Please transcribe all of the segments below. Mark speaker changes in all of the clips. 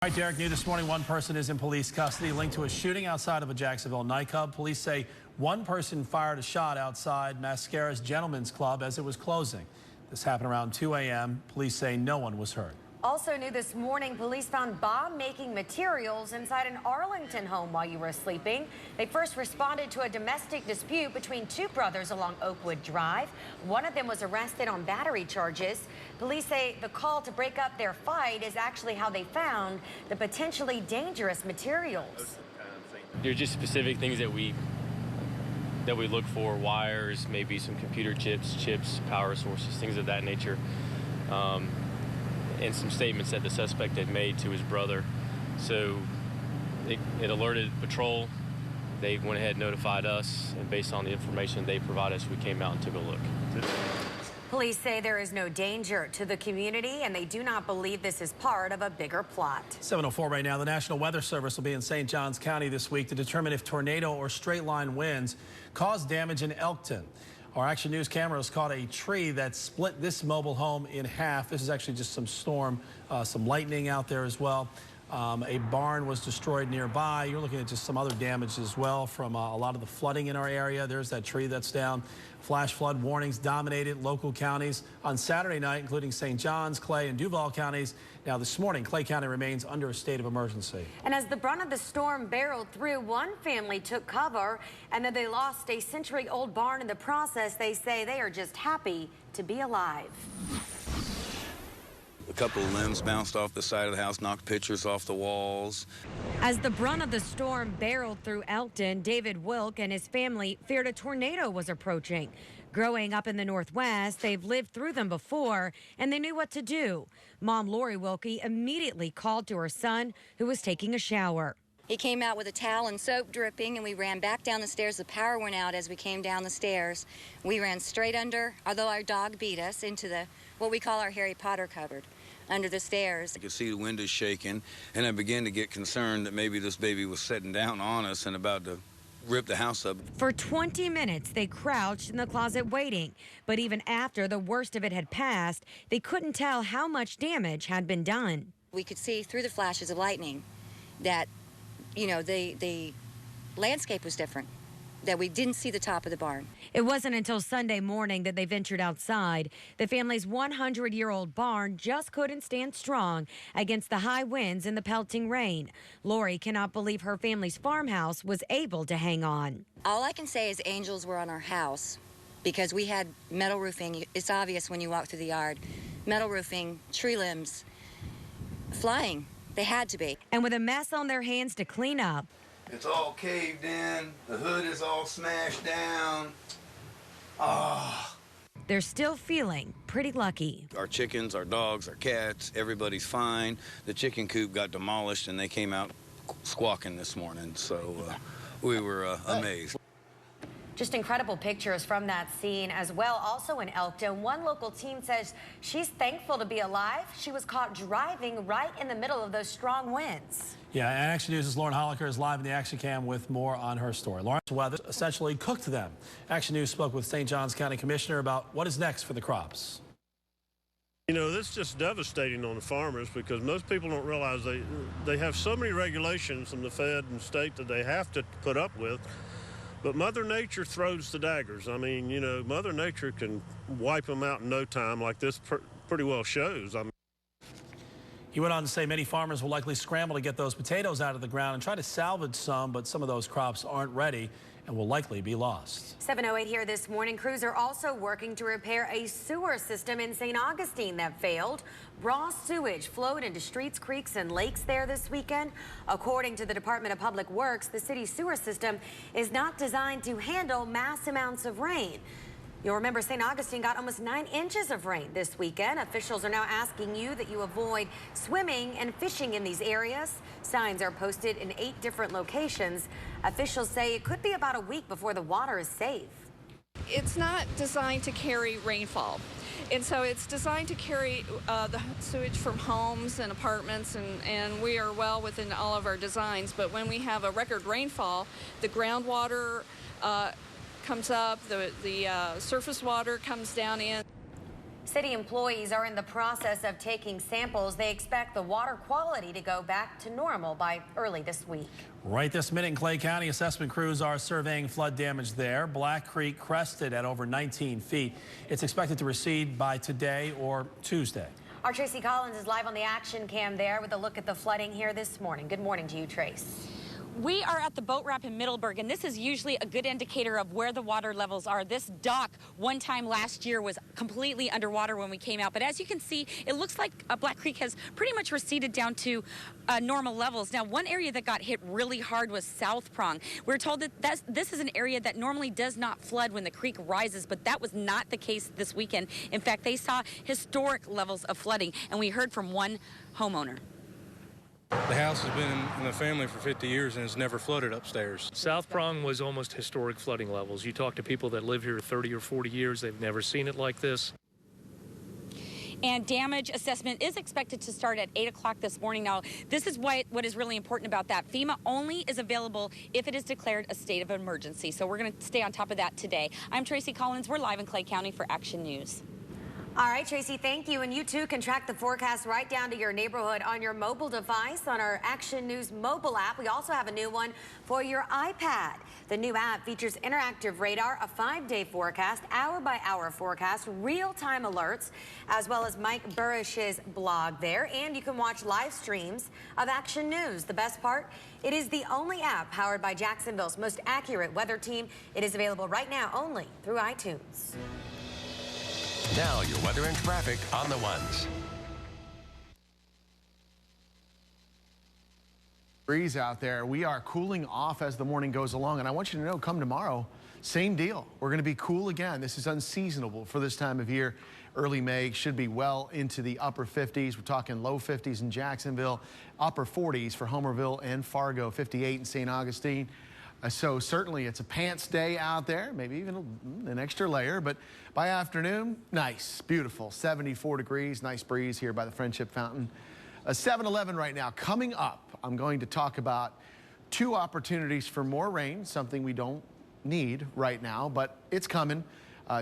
Speaker 1: All right, Derek, new this morning, one person is in police custody linked to a shooting outside of a Jacksonville nightclub. Police say one person fired a shot outside Mascara's Gentlemen's Club as it was closing. This happened around 2 a.m. Police say no one was hurt.
Speaker 2: Also new this morning, police found bomb-making materials inside an Arlington home while you were sleeping. They first responded to a domestic dispute between two brothers along Oakwood Drive. One of them was arrested on battery charges. Police say the call to break up their fight is actually how they found the potentially dangerous materials.
Speaker 3: They're just specific things that we look for: wires, maybe some computer chips, power sources, things of that nature. And some statements that the suspect had made to his brother. So it alerted patrol. They went ahead and notified us, and based on the information they provided us, we came out and took a look.
Speaker 2: Police say there is no danger to the community, and they do not believe this is part of a bigger plot.
Speaker 1: 7:04 right now. The National Weather Service will be in St. Johns County this week to determine if tornado or straight line winds caused damage in Elkton. Our Action News cameras caught a tree that split this mobile home in half. This is actually just some storm, some lightning out there as well. A barn was destroyed nearby. You're looking at just some other damage as well from a lot of the flooding in our area. There's that tree that's down. Flash flood warnings dominated local counties on Saturday night, including St. Johns, Clay, and Duval counties. Now this morning, Clay County remains under a state of emergency.
Speaker 2: And as the brunt of the storm barreled through, one family took cover, and then they lost a century-old barn in the process. They say they are just happy to be alive.
Speaker 4: A couple of limbs bounced off the side of the house, knocked pictures off the walls.
Speaker 2: As the brunt of the storm barreled through Elkton, David Wilk and his family feared a tornado was approaching. Growing up in the Northwest, they've lived through them before, and they knew what to do. Mom Lori Wilkie immediately called to her son, who was taking a shower.
Speaker 5: He came out with a towel and soap dripping, and we ran back down the stairs. The power went out as we came down the stairs. We ran straight under, although our dog beat us, into what we call our Harry Potter cupboard, under the stairs.
Speaker 4: I could see the windows shaking, and I began to get concerned that maybe this baby was sitting down on us and about to rip the house up.
Speaker 2: For 20 minutes, they crouched in the closet waiting. But even after the worst of it had passed, they couldn't tell how much damage had been done.
Speaker 5: We could see through the flashes of lightning that, you know, the landscape was different, that we didn't see the top of the barn.
Speaker 2: It wasn't until Sunday morning that they ventured outside. The family's 100-year-old barn just couldn't stand strong against the high winds and the pelting rain. Lori cannot believe her family's farmhouse was able to hang on.
Speaker 5: All I can say is angels were on our house because we had metal roofing. It's obvious when you walk through the yard. Metal roofing, tree limbs, flying. They had to be.
Speaker 2: And with a mess on their hands to clean up.
Speaker 4: It's all caved in. The hood is all smashed down.
Speaker 2: They're still feeling pretty lucky.
Speaker 4: Our chickens, our dogs, our cats, everybody's fine. The chicken coop got demolished, and they came out squawking this morning, so we were amazed.
Speaker 2: Just incredible pictures from that scene as well. Also in Elkton, one local teen says she's thankful to be alive. She was caught driving right in the middle of those strong winds.
Speaker 1: Yeah, and Action News' Lauren Holliker is live in the Action Cam with more on her story. Lauren's weather essentially cooked them. Action News spoke with St. Johns County Commissioner about what is next for the crops.
Speaker 6: You know, this is just devastating on the farmers because most people don't realize they have so many regulations from the Fed and state that they have to put up with. But Mother Nature throws the daggers. I mean, you know, Mother Nature can wipe them out in no time, like this pretty well shows.
Speaker 1: He went on to say many farmers will likely scramble to get those potatoes out of the ground and try to salvage some, but some of those crops aren't ready and will likely be lost.
Speaker 2: 7:08 here this morning. Crews are also working to repair a sewer system in St. Augustine that failed. Raw sewage flowed into streets, creeks, and lakes there this weekend. According to the Department of Public Works, the city's sewer system is not designed to handle mass amounts of rain. You'll remember St. Augustine got almost 9 inches of rain this weekend. Officials are now asking you that you avoid swimming and fishing in these areas. Signs are posted in 8 different locations. Officials say it could be about a week before the water is safe.
Speaker 7: It's not designed to carry rainfall. And so it's designed to carry the sewage from homes and apartments, and we are well within all of our designs. But when we have a record rainfall, the groundwater comes up, the surface water comes down in.
Speaker 2: City employees are in the process of taking samples. They expect the water quality to go back to normal by early this week.
Speaker 1: Right this minute in Clay County, assessment crews are surveying flood damage there. Black Creek crested at over 19 feet. It's expected to recede by today or Tuesday.
Speaker 2: Our Tracy Collins is live on the action cam there with a look at the flooding here this morning. Good morning to you, Trace.
Speaker 8: We are at the boat ramp in Middleburg, and this is usually a good indicator of where the water levels are. This dock one time last year was completely underwater when we came out, but as you can see, it looks like Black Creek has pretty much receded down to normal levels. Now, one area that got hit really hard was South Prong. We're told that this is an area that normally does not flood when the creek rises, but that was not the case this weekend. In fact, they saw historic levels of flooding, and we heard from one homeowner.
Speaker 9: The house has been in the family for 50 years and it's never flooded upstairs.
Speaker 10: South Prong was almost historic flooding levels. You talk to people that live here 30 or 40 years, they've never seen it like this.
Speaker 8: And damage assessment is expected to start at 8 o'clock this morning. Now, this is what is really important about that. FEMA only is available if it is declared a state of emergency. So we're going to stay on top of that today. I'm Tracy Collins. We're live in Clay County for Action News.
Speaker 2: All right, Tracy, thank you. And you too can track the forecast right down to your neighborhood on your mobile device on our Action News mobile app. We also have a new one for your iPad. The new app features interactive radar, a 5-day forecast, hour-by-hour forecast, real-time alerts, as well as Mike Burrish's blog there. And you can watch live streams of Action News. The best part, it is the only app powered by Jacksonville's most accurate weather team. It is available right now only through iTunes.
Speaker 11: Now your weather and traffic on the ones.
Speaker 12: Breeze out there. We are cooling off as the morning goes along, and I want you to know, come tomorrow, same deal. We're going to be cool again. This is unseasonable for this time of year. Early May should be well into the upper 50s. We're talking low 50s in Jacksonville, upper 40s for Homerville and Fargo, 58 in St. Augustine. So certainly it's a pants day out there, maybe even an extra layer, but by afternoon, nice, beautiful, 74 degrees, nice breeze here by the Friendship Fountain. 7-Eleven right now. Coming up, I'm going to talk about 2 opportunities for more rain, something we don't need right now, but it's coming.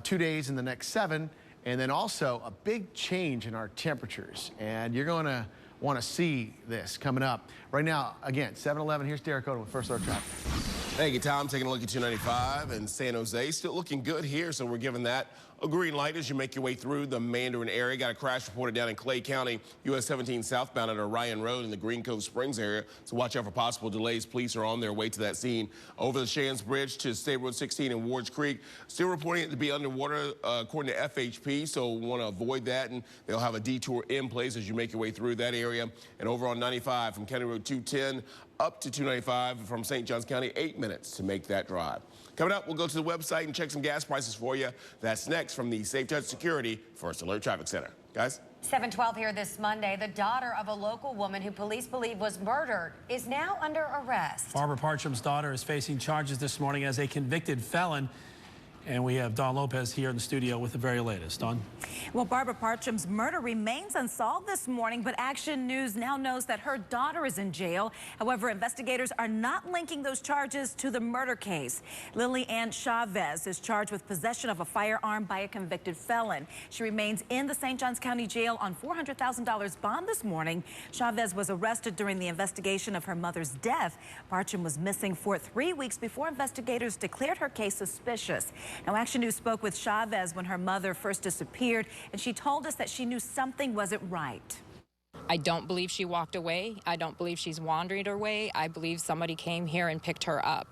Speaker 12: 2 days in the next 7, and then also a big change in our temperatures, and you're going to want to see this coming up. Right now, again, 7-Eleven, here's Derek Odom with First Alert Traffic.
Speaker 13: Thank you, Tom. Taking a look at 295 and San Jose. Still looking good here, so we're giving that a green light as you make your way through the Mandarin area. Got a crash reported down in Clay County, US 17 southbound at Orion Road in the Green Cove Springs area. So watch out for possible delays. Police are on their way to that scene. Over the Shands Bridge to State Road 16 in Wards Creek. Still reporting it to be underwater according to FHP, so want to avoid that, and they'll have a detour in place as you make your way through that area. And over on 95 from County Road 210 up to 295 from St. Johns County, 8 minutes to make that drive. Coming up, we'll go to the website and check some gas prices for you. That's next from the Safe Touch Security First Alert Traffic Center. Guys?
Speaker 2: 7:12 here this Monday. The daughter of a local woman who police believe was murdered is now under arrest.
Speaker 1: Barbara Parcham's daughter is facing charges this morning as a convicted felon. And we have Dawn Lopez here in the studio with the very latest. Dawn?
Speaker 14: Well, Barbara Parcham's murder remains unsolved this morning, but Action News now knows that her daughter is in jail. However, investigators are not linking those charges to the murder case. Lily Ann Chavez is charged with possession of a firearm by a convicted felon. She remains in the St. Johns County Jail on $400,000 bond this morning. Chavez was arrested during the investigation of her mother's death. Parcham was missing for 3 weeks before investigators declared her case suspicious. Now, Action News spoke with Chavez when her mother first disappeared, and she told us that she knew something wasn't right.
Speaker 15: I don't believe she walked away. I don't believe she's wandered away. I believe somebody came here and picked her up.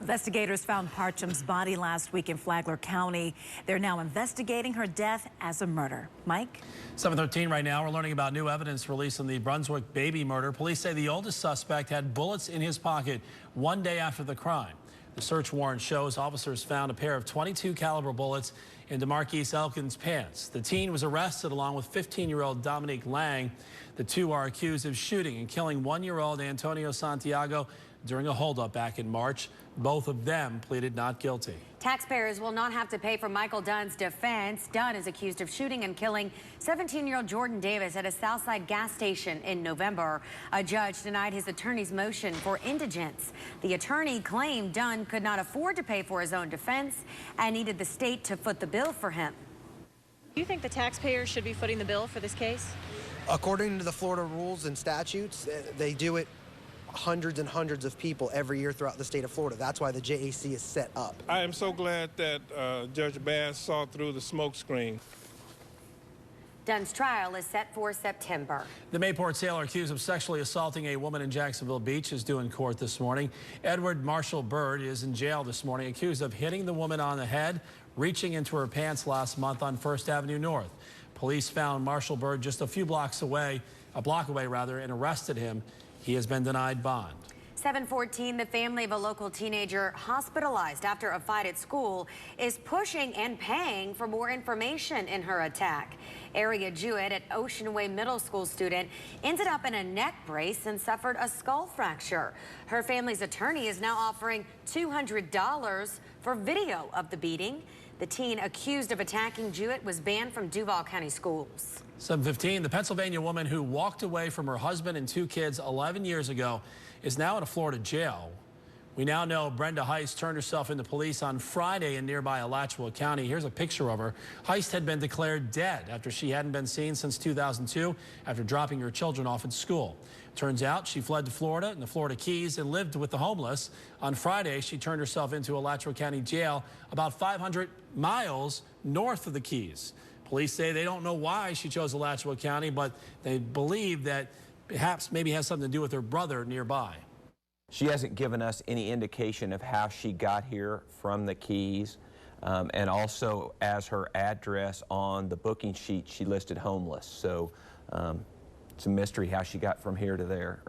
Speaker 14: Investigators found Parcham's body last week in Flagler County. They're now investigating her death as a murder. Mike?
Speaker 1: 7:13 right now. We're learning about new evidence released on the Brunswick baby murder. Police say the oldest suspect had bullets in his pocket 1 day after the crime. The search warrant shows officers found a pair of .22 caliber bullets in DeMarquise Elkins' pants. The teen was arrested along with 15-year-old Dominique Lang. The two are accused of shooting and killing 1-year-old Antonio Santiago during a holdup back in March. Both of them pleaded not guilty.
Speaker 2: Taxpayers will not have to pay for Michael Dunn's defense. Dunn is accused of shooting and killing 17-year-old Jordan Davis at a Southside gas station in November. A judge denied his attorney's motion for indigence. The attorney claimed Dunn could not afford to pay for his own defense and needed the state to foot the bill for him.
Speaker 16: Do you think the taxpayers should be footing the bill for this case?
Speaker 17: According to the Florida rules and statutes, they do it hundreds and hundreds of people every year throughout the state of Florida. That's why the JAC is set up.
Speaker 18: I am so glad that Judge Bass saw through the smokescreen.
Speaker 2: Dunn's trial is set for September.
Speaker 1: The Mayport sailor accused of sexually assaulting a woman in Jacksonville Beach is due in court this morning. Edward Marshall Bird is in jail this morning, accused of hitting the woman on the head, reaching into her pants last month on First Avenue North. Police found Marshall Bird just a block away, and arrested him. He has been denied bond.
Speaker 2: 7:14, the family of a local teenager hospitalized after a fight at school is pushing and paying for more information in her attack. Aria Jewett, an Ocean Way Middle School student, ended up in a neck brace and suffered a skull fracture. Her family's attorney is now offering $200 for video of the beating. The teen accused of attacking Jewett was banned from Duval County schools.
Speaker 1: 7:15, the Pennsylvania woman who walked away from her husband and 2 kids 11 years ago is now in a Florida jail. We now know Brenda Heist turned herself into police on Friday in nearby Alachua County. Here's a picture of her. Heist had been declared dead after she hadn't been seen since 2002 after dropping her children off at school. Turns out she fled to Florida and the Florida Keys and lived with the homeless. On Friday, she turned herself into Alachua County Jail about 500 miles north of the Keys. Police say they don't know why she chose Alachua County, but they believe that perhaps maybe has something to do with her brother nearby.
Speaker 19: She hasn't given us any indication of how she got here from the Keys, and also as her address on the booking sheet she listed homeless. So it's a mystery how she got from here to there.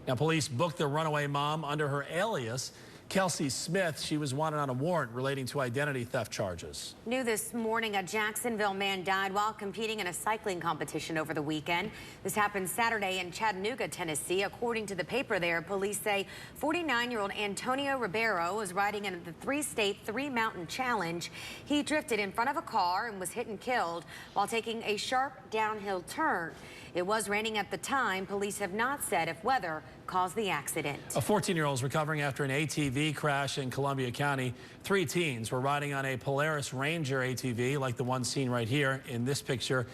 Speaker 1: Now police booked the runaway mom under her alias Kelsey Smith. She was wanted on a warrant relating to identity theft charges.
Speaker 2: New this morning, a Jacksonville man died while competing in a cycling competition over the weekend. This happened Saturday in Chattanooga, Tennessee. According to the paper there, police say 49-year-old Antonio Ribeiro was riding in the 3-state, 3-mountain challenge. He drifted in front of a car and was hit and killed while taking a sharp downhill turn. It was raining at the time. Police have not said if weather caused the accident.
Speaker 1: A 14-year-old is recovering after an ATV crash in Columbia County. 3 teens were riding on a Polaris Ranger ATV like the one seen right here in this picture.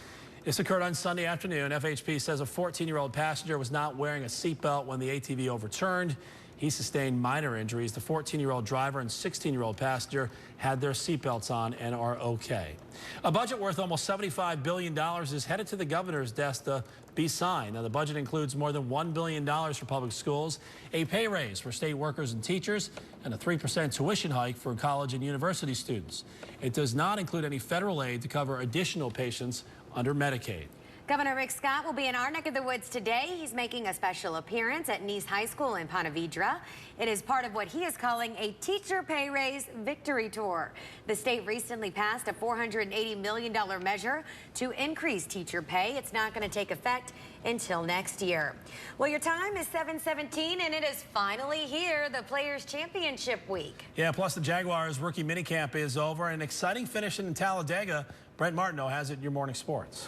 Speaker 1: This occurred on Sunday afternoon. FHP says a 14-year-old passenger was not wearing a seatbelt when the ATV overturned. He sustained minor injuries. The 14-year-old driver and 16-year-old passenger had their seatbelts on and are okay. A budget worth almost $75 billion is headed to the governor's desk to be signed. Now, the budget includes more than $1 billion for public schools, a pay raise for state workers and teachers, and a 3% tuition hike for college and university students. It does not include any federal aid to cover additional patients under Medicaid.
Speaker 2: Governor Rick Scott will be in our neck of the woods today. He's making a special appearance at Nease High School in Ponte Vedra. It is part of what he is calling a teacher pay raise victory tour. The state recently passed a $480 million measure to increase teacher pay. It's not going to take effect until next year. Well, your time is 7:17, and it is finally here, the Players Championship week.
Speaker 1: Yeah, plus the Jaguars rookie minicamp is over. An exciting finish in Talladega. Brent Martineau has it in your morning sports.